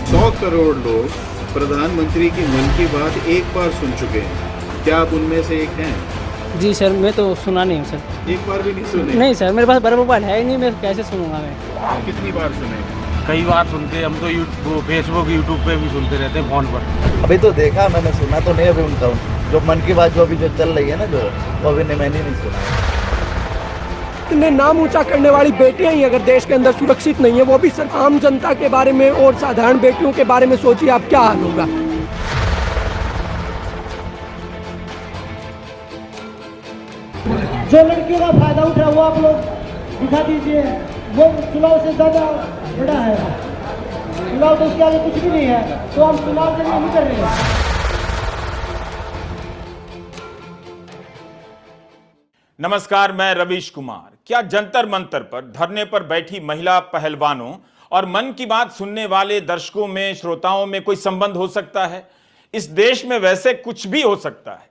100 करोड़ लोग प्रधानमंत्री की मन की बात एक बार सुन चुके हैं। क्या आप उनमें से एक हैं? जी सर, मैं तो सुना नहीं हूँ सर। एक बार भी नहीं सुने? नहीं सर, मेरे पास बड़ा मोबाइल है ही नहीं, मैं कैसे सुनूंगा मैं। कितनी बार सुने? कई बार सुनते हम तो वो फेसबुक यूट्यूब पे भी सुनते रहते हैं फ़ोन पर। अभी तो देखा, मैंने सुना तो नहीं अभी उनका जो मन की बात जो अभी जो चल रही है ना, जो वो अभी मैंने नहीं सुना। इतने नाम ऊंचा करने वाली बेटियां ही अगर देश के अंदर सुरक्षित नहीं है, वो भी सर आम जनता के बारे में और साधारण बेटियों के बारे में सोचिए आप क्या हाल होगा। जो लड़कियों का फायदा उठ रहा है वो आप लोग दिखा दीजिए। वो चुनाव से ज्यादा बड़ा है, चुनाव तो उसके आगे कुछ भी नहीं है, तो हम चुनाव के लिए नहीं कर रहे हैं। नमस्कार, मैं रवीश कुमार। क्या जंतर मंतर पर धरने पर बैठी महिला पहलवानों और मन की बात सुनने वाले दर्शकों में, श्रोताओं में कोई संबंध हो सकता है? इस देश में वैसे कुछ भी हो सकता है।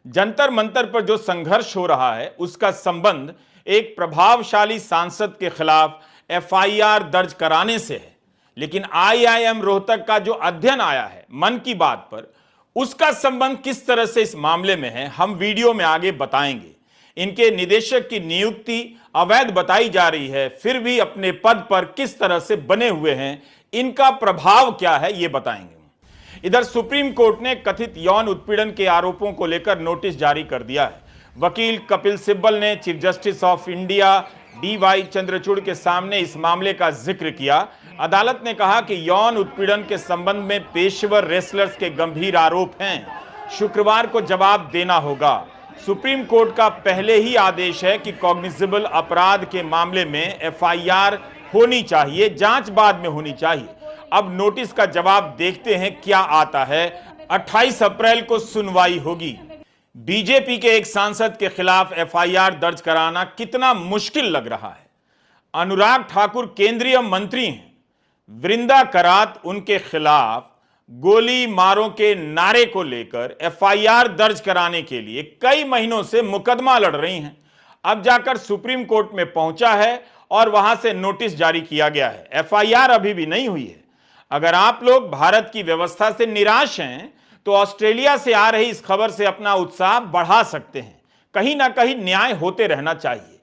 जंतर मंतर पर जो संघर्ष हो रहा है उसका संबंध एक प्रभावशाली सांसद के खिलाफ एफआईआर दर्ज कराने से है। लेकिन आईआईएम रोहतक का जो अध्ययन आया है मन की बात पर, उसका संबंध किस तरह से इस मामले में है, हम वीडियो में आगे बताएंगे। इनके निदेशक की नियुक्ति अवैध बताई जा रही है, फिर भी अपने पद पर किस तरह से बने हुए हैं, इनका प्रभाव क्या है, ये बताएंगे। इधर सुप्रीम कोर्ट ने कथित यौन उत्पीड़न के आरोपों को लेकर नोटिस जारी कर दिया है। वकील कपिल सिब्बल ने chief justice of India DY Chandrachud के सामने इस मामले का जिक्र किया। अदालत ने कहा कि यौन उत्पीड़न के संबंध में पेशेवर रेसलर्स के गंभीर आरोप हैं, शुक्रवार को जवाब देना होगा। सुप्रीम कोर्ट का पहले ही आदेश है कि कॉग्निजेबल अपराध के मामले में एफआईआर होनी चाहिए, जांच बाद में होनी चाहिए। अब नोटिस का जवाब देखते हैं क्या आता है। 28 अप्रैल को सुनवाई होगी। बीजेपी के एक सांसद के खिलाफ एफआईआर दर्ज कराना कितना मुश्किल लग रहा है। अनुराग ठाकुर केंद्रीय मंत्री हैं, वृंदा करात उनके खिलाफ गोली मारो के नारे को लेकर एफआईआर दर्ज कराने के लिए कई महीनों से मुकदमा लड़ रही हैं। अब जाकर सुप्रीम कोर्ट में पहुंचा है और वहां से नोटिस जारी किया गया है। एफआईआर अभी भी नहीं हुई है। अगर आप लोग भारत की व्यवस्था से निराश हैं तो ऑस्ट्रेलिया से आ रही इस खबर से अपना उत्साह बढ़ा सकते हैं। कहीं ना कहीं न्याय होते रहना चाहिए।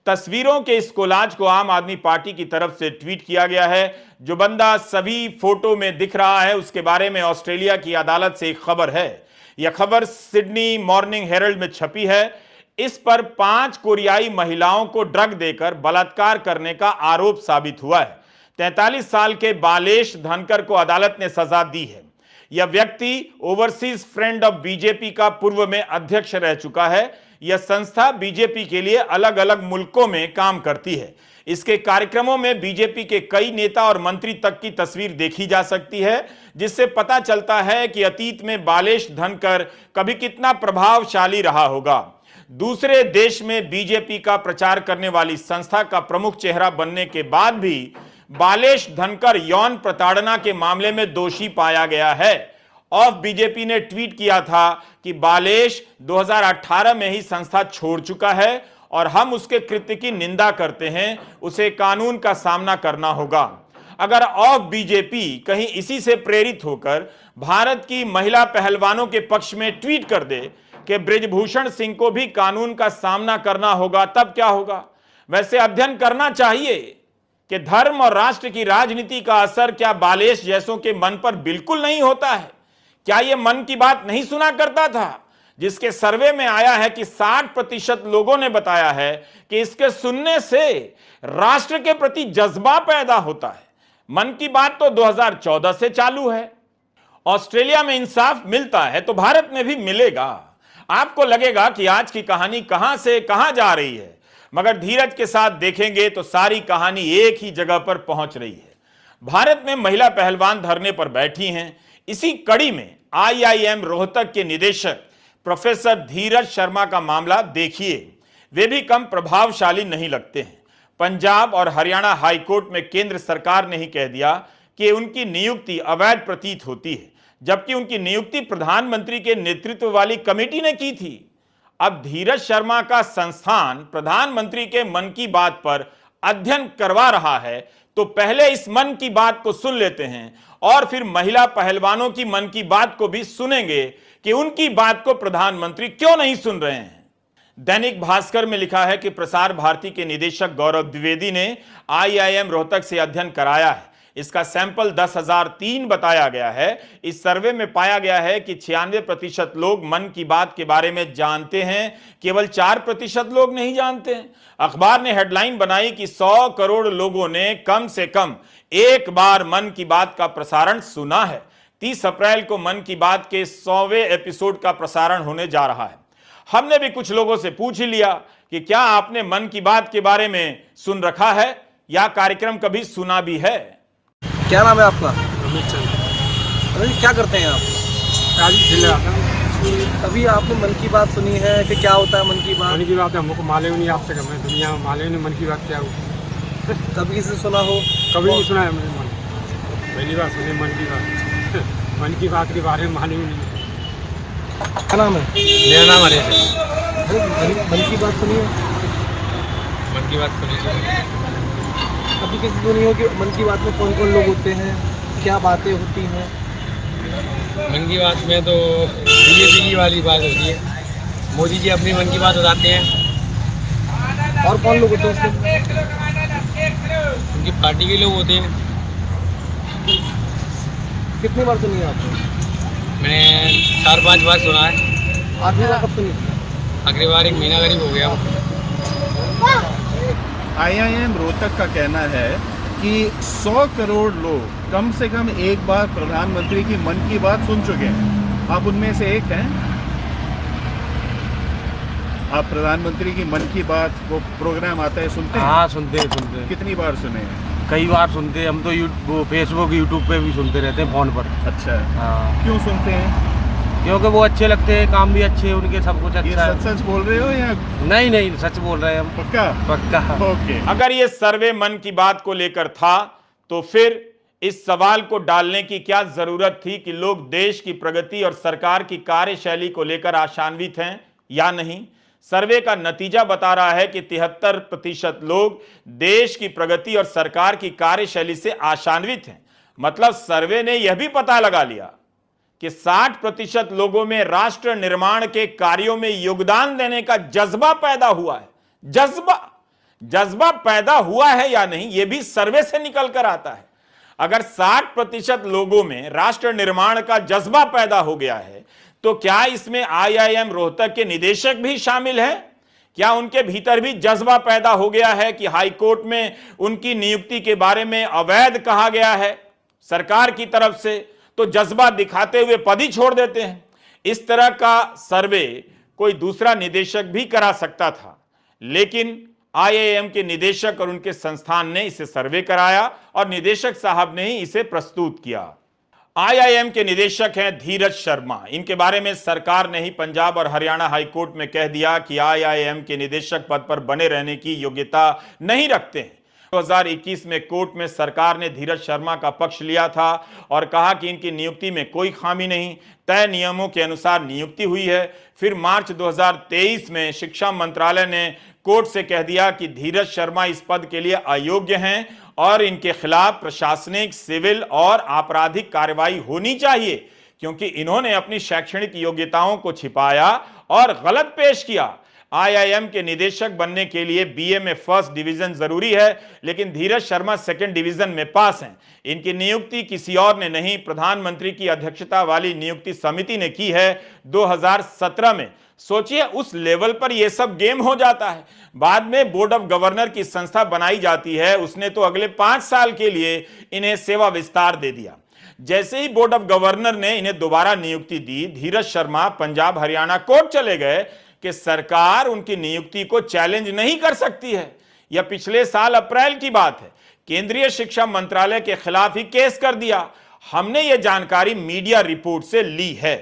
तस्वीरों के इस कोलाज को आम आदमी पार्टी की तरफ से ट्वीट किया गया है। जो बंदा सभी फोटो में दिख रहा है उसके बारे में ऑस्ट्रेलिया की अदालत से एक खबर है। यह खबर सिडनी मॉर्निंग हेरल्ड में छपी है। इस पर 5 कोरियाई महिलाओं को ड्रग देकर बलात्कार करने का आरोप साबित हुआ है। 43 साल के बालेश धनकर को अदालत ने सजा दी है। यह व्यक्ति ओवरसीज फ्रेंड ऑफ बीजेपी का पूर्व में अध्यक्ष रह चुका है। यह संस्था बीजेपी के लिए अलग अलग मुल्कों में काम करती है। इसके कार्यक्रमों में बीजेपी के कई नेता और मंत्री तक की तस्वीर देखी जा सकती है, जिससे पता चलता है कि अतीत में बालेश धनकर कभी कितना प्रभावशाली रहा होगा। दूसरे देश में बीजेपी का प्रचार करने वाली संस्था का प्रमुख चेहरा बनने के बाद भी बालेश धनकर यौन प्रताड़ना के मामले में दोषी पाया गया है। ऑफ बीजेपी ने ट्वीट किया था कि बालेश 2018 में ही संस्था छोड़ चुका है और हम उसके कृत्य की निंदा करते हैं। उसे कानून का सामना करना होगा। अगर ऑफ बीजेपी कहीं इसी से प्रेरित होकर भारत की महिला पहलवानों के पक्ष में ट्वीट कर दे कि बृजभूषण सिंह को भी कानून का सामना करना होगा, तब क्या होगा? वैसे अध्ययन करना चाहिए कि धर्म और राष्ट्र की राजनीति का असर क्या बालेश जैसों के मन पर बिल्कुल नहीं होता है? क्या यह मन की बात नहीं सुना करता था, जिसके सर्वे में आया है कि 60% लोगों ने बताया है कि इसके सुनने से राष्ट्र के प्रति जज्बा पैदा होता है। मन की बात तो 2014 से चालू है। ऑस्ट्रेलिया में इंसाफ मिलता है तो भारत में भी मिलेगा। आपको लगेगा कि आज की कहानी कहां से कहां जा रही है, मगर धीरज के साथ देखेंगे तो सारी कहानी एक ही जगह पर पहुंच रही है। भारत में महिला पहलवान धरने पर बैठी हैं। इसी कड़ी में आईआईएम रोहतक के निदेशक प्रोफेसर धीरज शर्मा का मामला देखिए। वे भी कम प्रभावशाली नहीं लगते हैं। पंजाब और हरियाणा हाईकोर्ट में केंद्र सरकार ने ही कह दिया कि उनकी नियुक्ति अवैध प्रतीत होती है, जबकि उनकी नियुक्ति प्रधानमंत्री के नेतृत्व वाली कमेटी ने की थी। अब धीरज शर्मा का संस्थान प्रधानमंत्री के मन की बात पर अध्ययन करवा रहा है, तो पहले इस मन की बात को सुन लेते हैं और फिर महिला पहलवानों की मन की बात को भी सुनेंगे कि उनकी बात को प्रधानमंत्री क्यों नहीं सुन रहे हैं। दैनिक भास्कर में लिखा है कि प्रसार भारती के निदेशक गौरव द्विवेदी ने आईआईएम रोहतक से अध्ययन कराया है। इसका सैंपल 10,003 बताया गया है। इस सर्वे में पाया गया है कि 96% लोग मन की बात के बारे में जानते हैं, केवल 4% लोग नहीं जानते हैं। अखबार ने हेडलाइन बनाई कि 100 करोड़ लोगों ने कम से कम एक बार मन की बात का प्रसारण सुना है। 30 अप्रैल को मन की बात के 100वें एपिसोड का प्रसारण होने जा रहा है। हमने भी कुछ लोगों से पूछ ही लिया कि क्या आपने मन की बात के बारे में सुन रखा है या कार्यक्रम कभी सुना भी है। क्या नाम है आपका? अमित चंद्र। अरे क्या करते हैं आप? अभी आपने मन की बात सुनी है कि क्या होता है मन की बात? मन की बात हमको मालूम नहीं, आपसे हमें दुनिया में मालूम नहीं मन की बात क्या होती है। कभी किसी से सुना हो? कभी नहीं सुना है हमने मन, पहली बार सुने मन की बात। मन की बात के बारे में मालूम नहीं। क्या नाम है? मेरा नाम हरेश है। मन की बात सुनी है? मन की बात सुनी। कभी किसी सुनी हो कि मन की बात में कौन कौन लोग होते हैं, क्या बातें होती हैं? मन की बात में तो बीजेपी वाली बात होती है, मोदी जी अपनी मन की बात बताते हैं। और कौन लोग होते हैं उसमें? उनकी पार्टी के लोग होते हैं। कितनी बार सुनी है आपने? मैंने 4-5 बार सुना है। आखिरी बार कब सुनी? आखिरी बार 1 महीना करीब हो गया। आईआईएम रोहतक का कहना है कि 100 करोड़ लोग कम से कम एक बार प्रधानमंत्री की मन की बात सुन चुके हैं। आप उनमें से एक हैं। आप प्रधानमंत्री की मन की बात वो प्रोग्राम आता है सुनते हैं? हाँ सुनते हैं। कितनी बार सुने हैं? कई बार सुनते हैं हम तो। वो फेसबुक यूट्यूब पे भी सुनते रहते हैं फ़ोन पर। अच्छा, हाँ। क्यों सुनते हैं? क्योंकि वो अच्छे लगते हैं, काम भी अच्छे हैं उनके, सब कुछ ये अच्छा है। सच बोल रहे हो या नहीं सच बोल रहे हैं हम। पक्का? ओके। अगर ये सर्वे मन की बात को लेकर था तो फिर इस सवाल को डालने की क्या जरूरत थी कि लोग देश की प्रगति और सरकार की कार्यशैली को लेकर आशान्वित हैं या नहीं। सर्वे का नतीजा बता रहा है कि 73% लोग देश की प्रगति और सरकार की कार्यशैली से आशान्वित हैं। मतलब सर्वे ने यह भी पता लगा लिया कि 60% लोगों में राष्ट्र निर्माण के कार्यों में योगदान देने का जज्बा पैदा हुआ है। जज्बा पैदा हुआ है या नहीं, यह भी सर्वे से निकल कर आता है। अगर 60% लोगों में राष्ट्र निर्माण का जज्बा पैदा हो गया है तो क्या इसमें आईआईएम रोहतक के निदेशक भी शामिल हैं? क्या उनके भीतर भी जज्बा पैदा हो गया है कि हाईकोर्ट में उनकी नियुक्ति के बारे में अवैध कहा गया है सरकार की तरफ से, तो जज्बा दिखाते हुए पद ही छोड़ देते हैं? इस तरह का सर्वे कोई दूसरा निदेशक भी करा सकता था, लेकिन आईआईएम के निदेशक और उनके संस्थान ने इसे सर्वे कराया और निदेशक साहब ने ही इसे प्रस्तुत किया। आईआईएम के निदेशक हैं धीरज शर्मा। इनके बारे में सरकार ने ही पंजाब और हरियाणा हाईकोर्ट में कह दिया कि आईआईएम के निदेशक पद पर बने रहने की योग्यता नहीं रखते हैं। 2021 में कोर्ट में सरकार ने धीरज शर्मा का पक्ष लिया था और कहा कि इनकी नियुक्ति में कोई खामी नहीं, तय नियमों के अनुसार नियुक्ति हुई है। फिर मार्च 2023 में शिक्षा मंत्रालय ने कोर्ट से कह दिया कि धीरज शर्मा इस पद के लिए अयोग्य हैं और इनके खिलाफ प्रशासनिक, सिविल और आपराधिक कार्रवाई होनी चाहिए क्योंकि इन्होंने अपनी शैक्षणिक योग्यताओं को छिपाया और गलत पेश किया। आईआईएम के निदेशक बनने के लिए बीए में फर्स्ट डिवीजन जरूरी है, लेकिन धीरज शर्मा सेकंड डिवीजन में पास हैं। इनकी नियुक्ति किसी और ने नहीं, प्रधानमंत्री की अध्यक्षता वाली नियुक्ति समिति ने की है 2017 में। सोचिए उस लेवल पर यह सब गेम हो जाता है। बाद में बोर्ड ऑफ गवर्नर की संस्था बनाई जाती है, उसने तो अगले 5 साल के लिए इन्हें सेवा विस्तार दे दिया। जैसे ही बोर्ड ऑफ गवर्नर ने इन्हें दोबारा नियुक्ति दी, धीरज शर्मा पंजाब हरियाणा कोर्ट चले गए कि सरकार उनकी नियुक्ति को चैलेंज नहीं कर सकती है। यह पिछले साल अप्रैल की बात है। केंद्रीय शिक्षा मंत्रालय के खिलाफ ही केस कर दिया। हमने यह जानकारी मीडिया रिपोर्ट से ली है।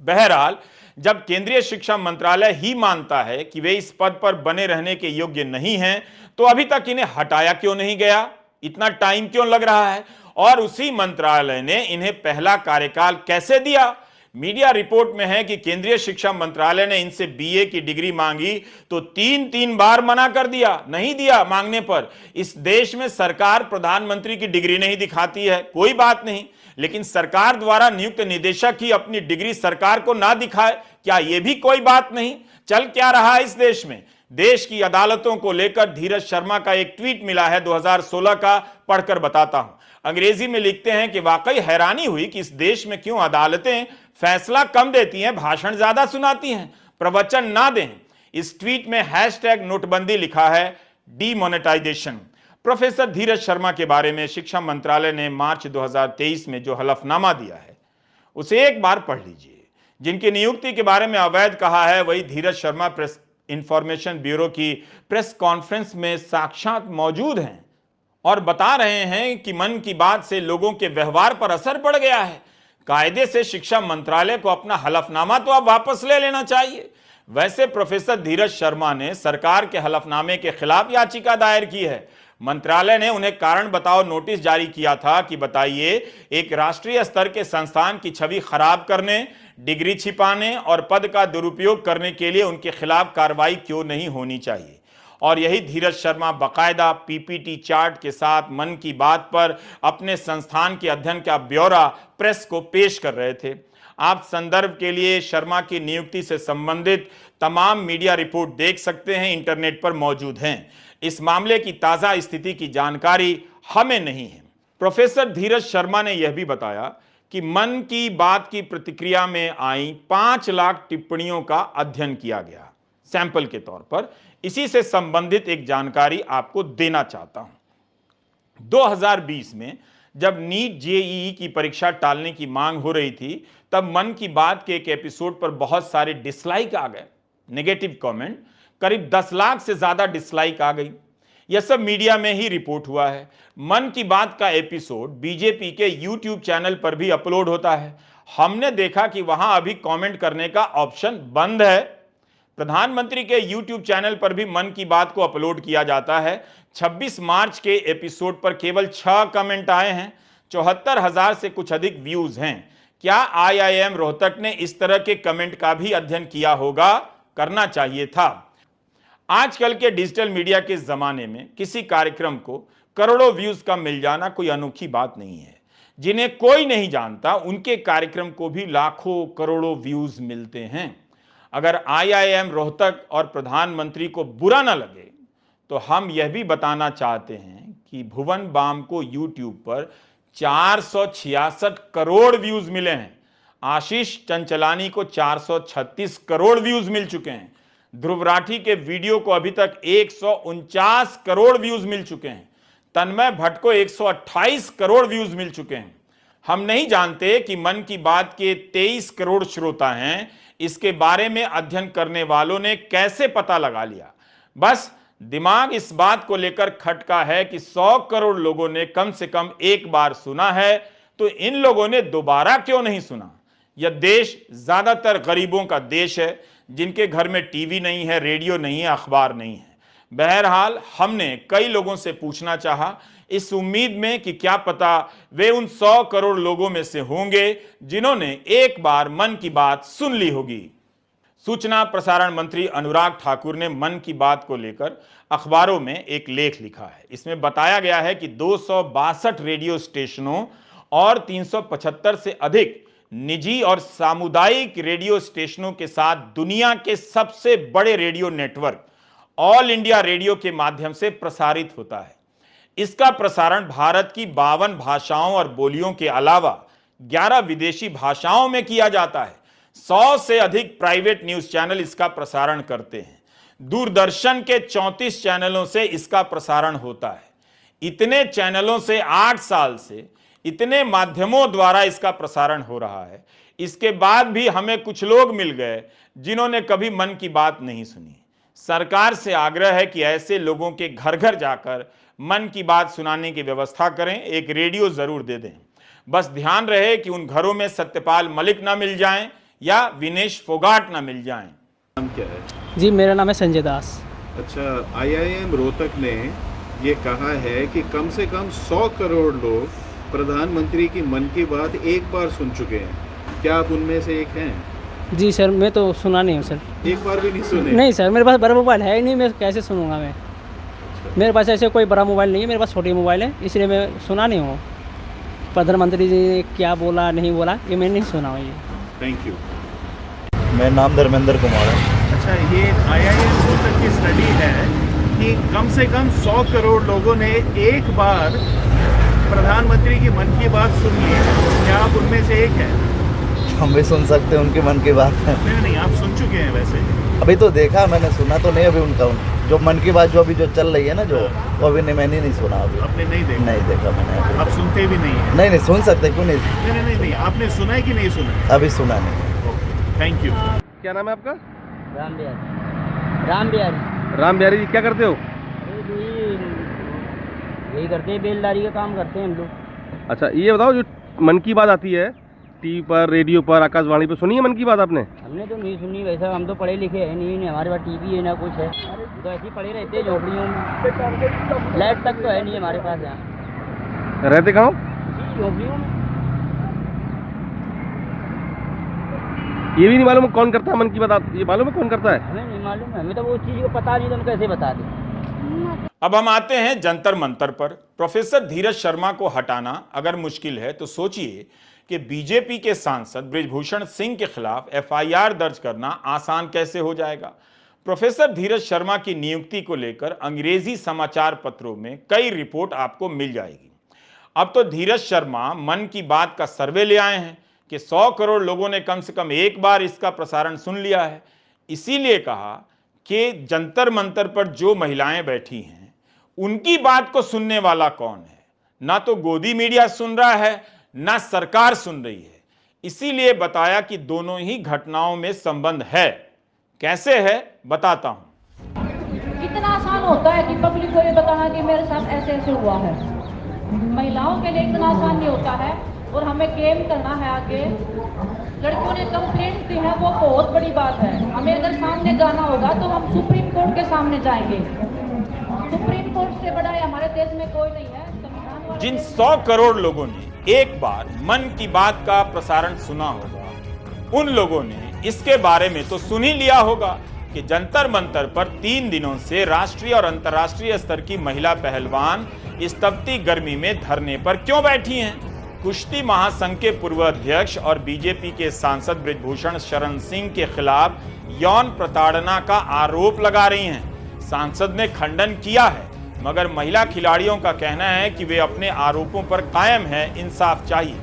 बहरहाल, जब केंद्रीय शिक्षा मंत्रालय ही मानता है कि वे इस पद पर बने रहने के योग्य नहीं हैं, तो अभी तक इन्हें हटाया क्यों नहीं गया? इतना टाइम क्यों लग रहा है? और उसी मंत्रालय ने इन्हें पहला कार्यकाल कैसे दिया? मीडिया रिपोर्ट में है कि केंद्रीय शिक्षा मंत्रालय ने इनसे बीए की डिग्री मांगी तो 3 बार मना कर दिया, नहीं दिया मांगने पर। इस देश में सरकार प्रधानमंत्री की डिग्री नहीं दिखाती है, कोई बात नहीं, लेकिन सरकार द्वारा नियुक्त निदेशक ही अपनी डिग्री सरकार को ना दिखाए, क्या यह भी कोई बात नहीं? चल क्या रहा है इस देश में? देश की अदालतों को लेकर धीरज शर्मा का एक ट्वीट मिला है 2016 का, पढ़कर बताता हूं। अंग्रेजी में लिखते हैं कि वाकई हैरानी हुई कि इस देश में क्यों अदालतें फैसला कम देती हैं, भाषण ज्यादा सुनाती हैं, प्रवचन ना दें। इस ट्वीट में हैशटैग नोटबंदी लिखा है, डीमोनेटाइजेशन। प्रोफेसर धीरज शर्मा के बारे में शिक्षा मंत्रालय ने मार्च 2023 में जो हलफनामा दिया है उसे एक बार पढ़ लीजिए। जिनकी नियुक्ति के बारे में अवैध कहा है वही धीरज शर्मा प्रेस इंफॉर्मेशन ब्यूरो की प्रेस कॉन्फ्रेंस में साक्षात मौजूद हैं और बता रहे हैं कि मन की बात से लोगों के व्यवहार पर असर पड़ गया है। कायदे से शिक्षा मंत्रालय को अपना हलफनामा तो अब वापस ले लेना चाहिए। वैसे प्रोफेसर धीरज शर्मा ने सरकार के हलफनामे के खिलाफ याचिका दायर की है। मंत्रालय ने उन्हें कारण बताओ नोटिस जारी किया था कि बताइए, एक राष्ट्रीय स्तर के संस्थान की छवि खराब करने, डिग्री छिपाने और पद का दुरुपयोग करने के लिए उनके खिलाफ कार्रवाई क्यों नहीं होनी चाहिए। और यही धीरज शर्मा बाकायदा पीपीटी चार्ट के साथ मन की बात पर अपने संस्थान के अध्ययन का ब्यौरा प्रेस को पेश कर रहे थे। आप संदर्भ के लिए शर्मा की नियुक्ति से संबंधित तमाम मीडिया रिपोर्ट देख सकते हैं, इंटरनेट पर मौजूद हैं। इस मामले की ताजा स्थिति की जानकारी हमें नहीं है। प्रोफेसर धीरज शर्मा ने यह भी बताया कि मन की बात की प्रतिक्रिया में आई 5 लाख टिप्पणियों का अध्ययन किया गया सैंपल के तौर पर। इसी से संबंधित एक जानकारी आपको देना चाहता हूं। 2020 में जब नीट जेईई की परीक्षा टालने की मांग हो रही थी, तब मन की बात के एक एपिसोड पर बहुत सारे डिसलाइक आ गए, नेगेटिव कमेंट, करीब 10 लाख से ज्यादा डिसलाइक आ गई। यह सब मीडिया में ही रिपोर्ट हुआ है। मन की बात का एपिसोड बीजेपी के यूट्यूब चैनल पर भी अपलोड होता है। हमने देखा कि वहां अभी कमेंट करने का ऑप्शन बंद है। प्रधानमंत्री के यूट्यूब चैनल पर भी मन की बात को अपलोड किया जाता है। 26 मार्च के एपिसोड पर केवल 6 कमेंट आए हैं, 74,000 से कुछ अधिक व्यूज हैं। क्या IIM रोहतक ने इस तरह के कमेंट का भी अध्ययन किया होगा? करना चाहिए था। आजकल के डिजिटल मीडिया के जमाने में किसी कार्यक्रम को करोड़ों व्यूज का मिल जाना कोई अनोखी बात नहीं है। जिन्हें कोई नहीं जानता उनके कार्यक्रम को भी लाखों करोड़ों व्यूज मिलते हैं। अगर IIM रोहतक और प्रधानमंत्री को बुरा ना लगे तो हम यह भी बताना चाहते हैं कि भुवन बाम को यूट्यूब पर 466 करोड़ व्यूज मिले हैं। आशीष चंचलानी को 436 करोड़ व्यूज मिल चुके हैं। ध्रुव राठी के वीडियो को अभी तक 149 करोड़ व्यूज मिल चुके हैं। तन्मय भट्ट को 128 करोड़ व्यूज मिल चुके हैं। हम नहीं जानते कि मन की बात के 23 करोड़ श्रोता हैं। इसके बारे में अध्ययन करने वालों ने कैसे पता लगा लिया? बस दिमाग इस बात को लेकर खटका है कि 100 करोड़ लोगों ने कम से कम एक बार सुना है, तो इन लोगों ने दोबारा क्यों नहीं सुना? यह देश ज्यादातर गरीबों का देश है, जिनके घर में टीवी नहीं है, रेडियो नहीं है, अखबार नहीं है। बहरहाल हमने कई लोगों से पूछना चाहा, इस उम्मीद में कि क्या पता वे उन 100 करोड़ लोगों में से होंगे जिन्होंने एक बार मन की बात सुन ली होगी। सूचना प्रसारण मंत्री अनुराग ठाकुर ने मन की बात को लेकर अखबारों में एक लेख लिखा है। इसमें बताया गया है कि 262 रेडियो स्टेशनों और 375 से अधिक निजी और सामुदायिक रेडियो स्टेशनों के साथ दुनिया के सबसे बड़े radio network all India radio के माध्यम से प्रसारित होता है। इसका प्रसारण भारत की 52 भाषाओं और बोलियों के अलावा 11 विदेशी भाषाओं में किया जाता है। 100 से अधिक प्राइवेट न्यूज चैनल इसका प्रसारण करते हैं। दूरदर्शन के 34 चैनलों से इसका प्रसारण होता है। इतने चैनलों से 8 साल से इतने माध्यमों द्वारा इसका प्रसारण हो रहा है। इसके बाद भी हमें कुछ लोग मिल गए जिन्होंने कभी मन की बात नहीं सुनी। सरकार से आग्रह है कि ऐसे लोगों के घर घर जाकर मन की बात सुनाने की व्यवस्था करें, एक रेडियो जरूर दे दें। बस ध्यान रहे कि उन घरों में सत्यपाल मलिक ना मिल जाएं या विनेश फोगाट ना मिल जाएं। नाम क्या है? जी मेरा नाम है संजय दास। अच्छा, IIM रोहतक ने ये कहा है कि कम से कम 100 करोड़ लोग प्रधानमंत्री की मन की बात एक बार सुन चुके हैं। क्या आप उनमें से एक हैं? जी सर, मैं तो सुना नहीं हूँ सर। एक बार भी नहीं सुने? नहीं सर, मेरे पास बड़ा मोबाइल है ही नहीं, मैं कैसे सुनूंगा मैं। मेरे पास ऐसे कोई बड़ा मोबाइल नहीं है, मेरे पास छोटी मोबाइल है, इसलिए मैं सुना नहीं हूँ। प्रधानमंत्री जी ने क्या बोला नहीं बोला ये मैं नहीं सुना हूँ ये। Thank you. मेरा नाम धर्मेंद्र कुमार है। अच्छा, ये IIM रोहतक की स्टडी है कि कम से कम 100 करोड़ लोगों ने एक बार प्रधानमंत्री की मन की बात सुनी है। क्या आप उनमें से एक हैं? हम भी सुन सकते हैं उनकी मन की बात। नहीं, आप सुन चुके हैं वैसे? अभी तो देखा, मैंने सुना तो नहीं अभी उनका जो मन की बात जो अभी जो चल रही है ना, जो वो अभी मैंने नहीं सुना अभी। आपने नहीं देखा? नहीं देखा मैंने अभी। आप सुनते भी नहीं हैं? नहीं सुन सकते, क्यों नहीं? नहीं, आपने सुना है कि नहीं सुना? अभी सुना नहीं। Thank you. क्या नाम है आपका? राम बिहारी। राम बिहारी जी, क्या करते हो? यही करते हैं, बेलदारी का काम करते हैं हम लोग। अच्छा, ये बताओ, जो मन की बात आती है टीवी पर, रेडियो पर, आकाशवाणी पर, सुनी है मन की बात आपने? हमने तो नहीं सुनी वैसा, हम तो पढ़े लिखे हैं नहीं, हमारे पास टीवी है ना कुछ है, तो ऐसे ही पढ़े रहते हैं झोपड़ियों में। लाइट तक तो है नहीं हमारे पास यहाँ। रहते कहाँ? झोपड़ियों में। ये भी नहीं मालूम कौन करता है मन की बात? ये मालूम है कौन करता है? हमें नहीं मालूम है, हमें तो वो चीज़ को पता नहीं, तो हम कैसे बता दें। अब हम आते हैं जंतर मंतर पर। प्रोफेसर धीरज शर्मा को हटाना अगर मुश्किल है तो सोचिए कि बीजेपी के सांसद बृजभूषण सिंह के खिलाफ FIR दर्ज करना आसान कैसे हो जाएगा। प्रोफेसर धीरज शर्मा की नियुक्ति को लेकर अंग्रेजी समाचार पत्रों में कई रिपोर्ट आपको मिल जाएगी। अब तो धीरज शर्मा मन की बात का सर्वे ले आए हैं कि 100 करोड़ लोगों ने कम से कम एक बार इसका प्रसारण सुन लिया है। इसीलिए कहा कि जंतर मंतर पर जो महिलाएं बैठी हैं उनकी बात को सुनने वाला कौन है? ना तो गोदी मीडिया सुन रहा है, ना सरकार सुन रही है। इसीलिए बताया कि दोनों ही घटनाओं में संबंध है। कैसे है बताता हूं। कितना आसान होता है कि पब्लिक को ये बताना कि मेरे साथ ऐसे ऐसे हुआ है। महिलाओं के लिए इतना आसान नहीं होता है, और हमें गेम करना है आगे। लड़कियों ने कंप्लेंट की है, वो बहुत बड़ी बात है। हमें अगर सामने जाना होगा तो हम सुप्रीम कोर्ट के सामने जाएंगे। सुप्रीम कोर्ट से बड़ा है हमारे देश में कोई नहीं है। संविधान जिन 100 करोड़ लोगों ने एक बार मन की बात का प्रसारण सुना होगा, उन लोगों ने इसके बारे में तो सुन ही लिया होगा कि जंतर मंतर पर 3 दिनों से राष्ट्रीय और अंतर्राष्ट्रीय स्तर की महिला पहलवान इस तपती गर्मी में धरने पर क्यों बैठी हैं। कुश्ती महासंघ के पूर्व अध्यक्ष और बीजेपी के सांसद बृजभूषण शरण सिंह के खिलाफ यौन प्रताड़ना का आरोप लगा रही हैं। सांसद ने खंडन किया है, मगर महिला खिलाड़ियों का कहना है कि वे अपने आरोपों पर कायम हैं, इंसाफ चाहिए।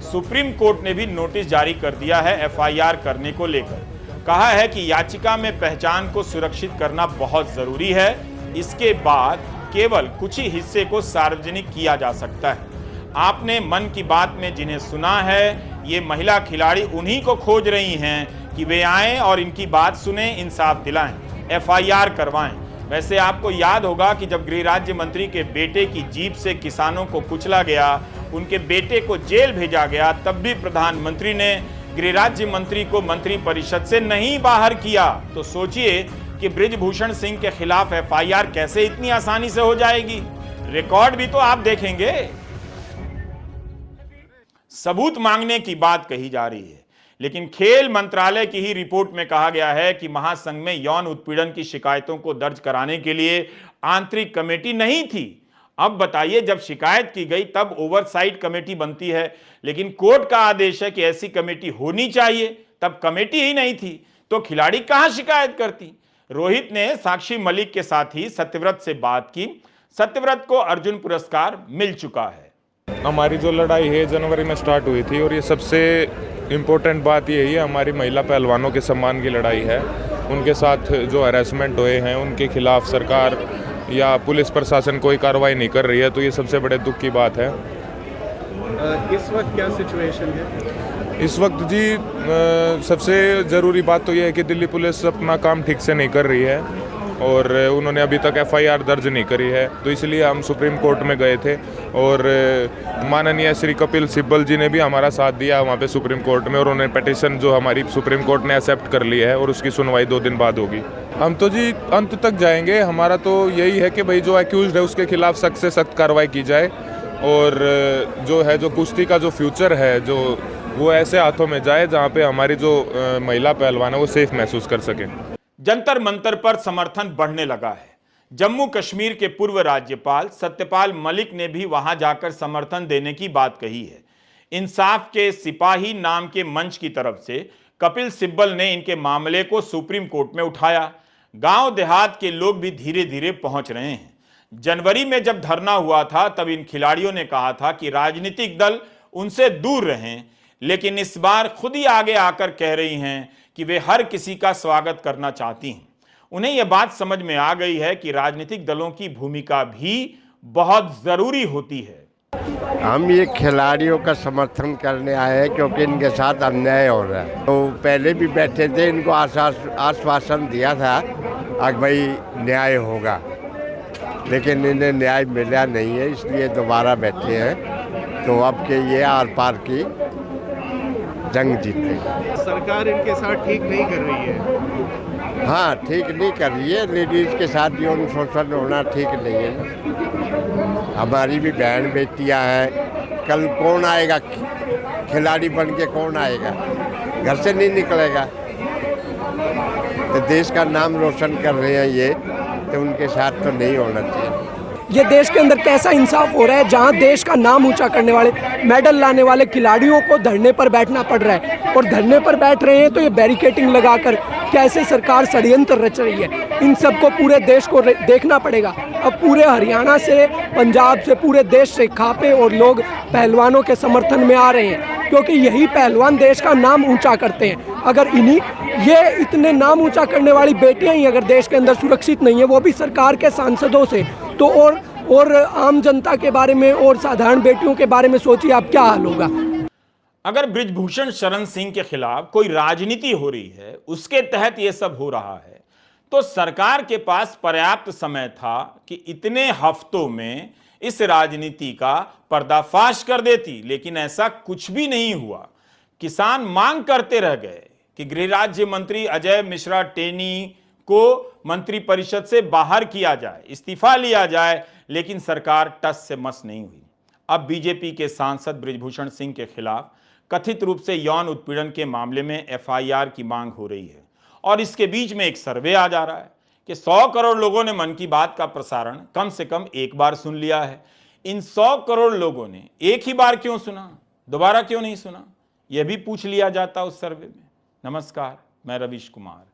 सुप्रीम कोर्ट ने भी नोटिस जारी कर दिया है FIR करने को लेकर। कहा है कि याचिका में पहचान को सुरक्षित करना बहुत जरूरी है। इसके बाद केवल कुछ ही हिस्से को सार्वजनिक किया जा सकता है। आपने मन की बात में जिन्हें सुना है, ये महिला खिलाड़ी उन्हीं को खोज रही हैं कि वे आएं और इनकी बात सुने, इंसाफ दिलाएं, FIR करवाएं। वैसे आपको याद होगा कि जब गृह राज्य मंत्री के बेटे की जीप से किसानों को कुचला गया, उनके बेटे को जेल भेजा गया, तब भी प्रधानमंत्री ने गृह राज्य मंत्री को मंत्री परिषद से नहीं बाहर किया। तो सोचिए कि बृजभूषण सिंह के खिलाफ FIR कैसे इतनी आसानी से हो जाएगी। रिकॉर्ड भी तो आप देखेंगे। सबूत मांगने की बात कही जा रही है, लेकिन खेल मंत्रालय की ही रिपोर्ट में कहा गया है कि महासंघ में यौन उत्पीड़न की शिकायतों को दर्ज कराने के लिए आंतरिक कमेटी नहीं थी। अब बताइए, जब शिकायत की गई तब ओवरसाइट कमेटी बनती है, लेकिन कोर्ट का आदेश है कि ऐसी कमेटी होनी चाहिए, तब कमेटी ही नहीं थी तो खिलाड़ी कहां शिकायत करती। रोहित ने साक्षी मलिक के साथ ही सत्यव्रत से बात की। सत्यव्रत को अर्जुन पुरस्कार मिल चुका है। हमारी जो लड़ाई है जनवरी में स्टार्ट हुई थी, और ये सबसे इम्पोर्टेंट बात यही है, हमारी महिला पहलवानों के सम्मान की लड़ाई है। उनके साथ जो हैरेसमेंट हुए हैं उनके खिलाफ सरकार या पुलिस प्रशासन कोई कार्रवाई नहीं कर रही है, तो ये सबसे बड़े दुख की बात है। इस वक्त क्या सिचुएशन है? इस वक्त जी सबसे ज़रूरी बात तो ये है कि दिल्ली पुलिस अपना काम ठीक से नहीं कर रही है, और उन्होंने अभी तक FIR दर्ज नहीं करी है। तो इसलिए हम सुप्रीम कोर्ट में गए थे, और माननीय श्री कपिल सिब्बल जी ने भी हमारा साथ दिया वहाँ पे सुप्रीम कोर्ट में, और उन्होंने पिटीशन जो हमारी सुप्रीम कोर्ट ने एक्सेप्ट कर ली है, और उसकी सुनवाई 2 दिन बाद होगी। हम तो जी अंत तक जाएंगे। हमारा तो यही है कि भाई जो एक्यूज्ड है उसके खिलाफ सख्त से सख्त कार्रवाई की जाए, और जो कुश्ती का जो फ्यूचर है, जो वो ऐसे हाथों में जाए जहाँ पे हमारी जो महिला पहलवान है वो सेफ महसूस कर सके। जंतर मंतर पर समर्थन बढ़ने लगा है। जम्मू कश्मीर के पूर्व राज्यपाल सत्यपाल मलिक ने भी वहां जाकर समर्थन देने की बात कही है। इंसाफ के सिपाही नाम के मंच की तरफ से कपिल सिब्बल ने इनके मामले को सुप्रीम कोर्ट में उठाया। गांव देहात के लोग भी धीरे धीरे पहुंच रहे हैं। जनवरी में जब धरना हुआ था तब इन खिलाड़ियों ने कहा था कि राजनीतिक दल उनसे दूर रहें, लेकिन इस बार खुद ही आगे आकर कह रही हैं कि वे हर किसी का स्वागत करना चाहती हैं। उन्हें यह बात समझ में आ गई है कि राजनीतिक दलों की भूमिका भी बहुत जरूरी होती है। हम ये खिलाड़ियों का समर्थन करने आए हैं क्योंकि इनके साथ अन्याय हो रहा है। तो पहले भी बैठे थे, इनको आश्वासन दिया था कि भाई न्याय होगा, लेकिन इन्हें न्याय मिला नहीं है, इसलिए दोबारा बैठे हैं। तो अब के ये आर पार की जंग जीते। सरकार इनके साथ ठीक नहीं कर रही है। हाँ, ठीक नहीं कर रही है। लेडीज़ के साथ यौन शोषण होना ठीक नहीं है ना। हमारी भी बहन बेटियां हैं, कल कौन आएगा खिलाड़ी बन के, कौन आएगा? घर से नहीं निकलेगा। तो देश का नाम रोशन कर रहे हैं ये, तो उनके साथ तो नहीं होना चाहिए। ये देश के अंदर कैसा इंसाफ हो रहा है जहां देश का नाम ऊंचा करने वाले, मेडल लाने वाले खिलाड़ियों को धरने पर बैठना पड़ रहा है। और धरने पर बैठ रहे हैं तो ये बैरिकेटिंग लगाकर कैसे सरकार षड्यंत्र रच रही है, इन सबको पूरे देश को देखना पड़ेगा। अब पूरे हरियाणा से, पंजाब से, पूरे देश से खापे और लोग पहलवानों के समर्थन में आ रहे हैं, क्योंकि यही पहलवान देश का नाम ऊंचा करते हैं। अगर ये इतने नाम ऊंचा करने वाली बेटियां ही अगर देश के अंदर सुरक्षित नहीं है, वो भी सरकार के सांसदों से, तो और आम जनता के बारे में और साधारण बेटियों के बारे में सोचिए आप क्या हाल होगा। अगर बृजभूषण शरण सिंह के खिलाफ कोई राजनीति हो रही है, उसके तहत यह सब हो रहा है, तो सरकार के पास पर्याप्त समय था कि इतने हफ्तों में इस राजनीति का पर्दाफाश कर देती, लेकिन ऐसा कुछ भी नहीं हुआ। किसान मांग करते रह गए कि गृह राज्य मंत्री अजय मिश्रा टेनी को मंत्रिपरिषद से बाहर किया जाए, इस्तीफा लिया जाए, लेकिन सरकार टस से मस नहीं हुई। अब बीजेपी के सांसद बृजभूषण सिंह के खिलाफ कथित रूप से यौन उत्पीड़न के मामले में एफआईआर की मांग हो रही है, और इसके बीच में एक सर्वे आ जा रहा है कि 100 करोड़ लोगों ने मन की बात का प्रसारण कम से कम एक बार सुन लिया है। इन 100 करोड़ लोगों ने एक ही बार क्यों सुना, दोबारा क्यों नहीं सुना, यह भी पूछ लिया जाता उस सर्वे में। नमस्कार, मैं रवीश कुमार।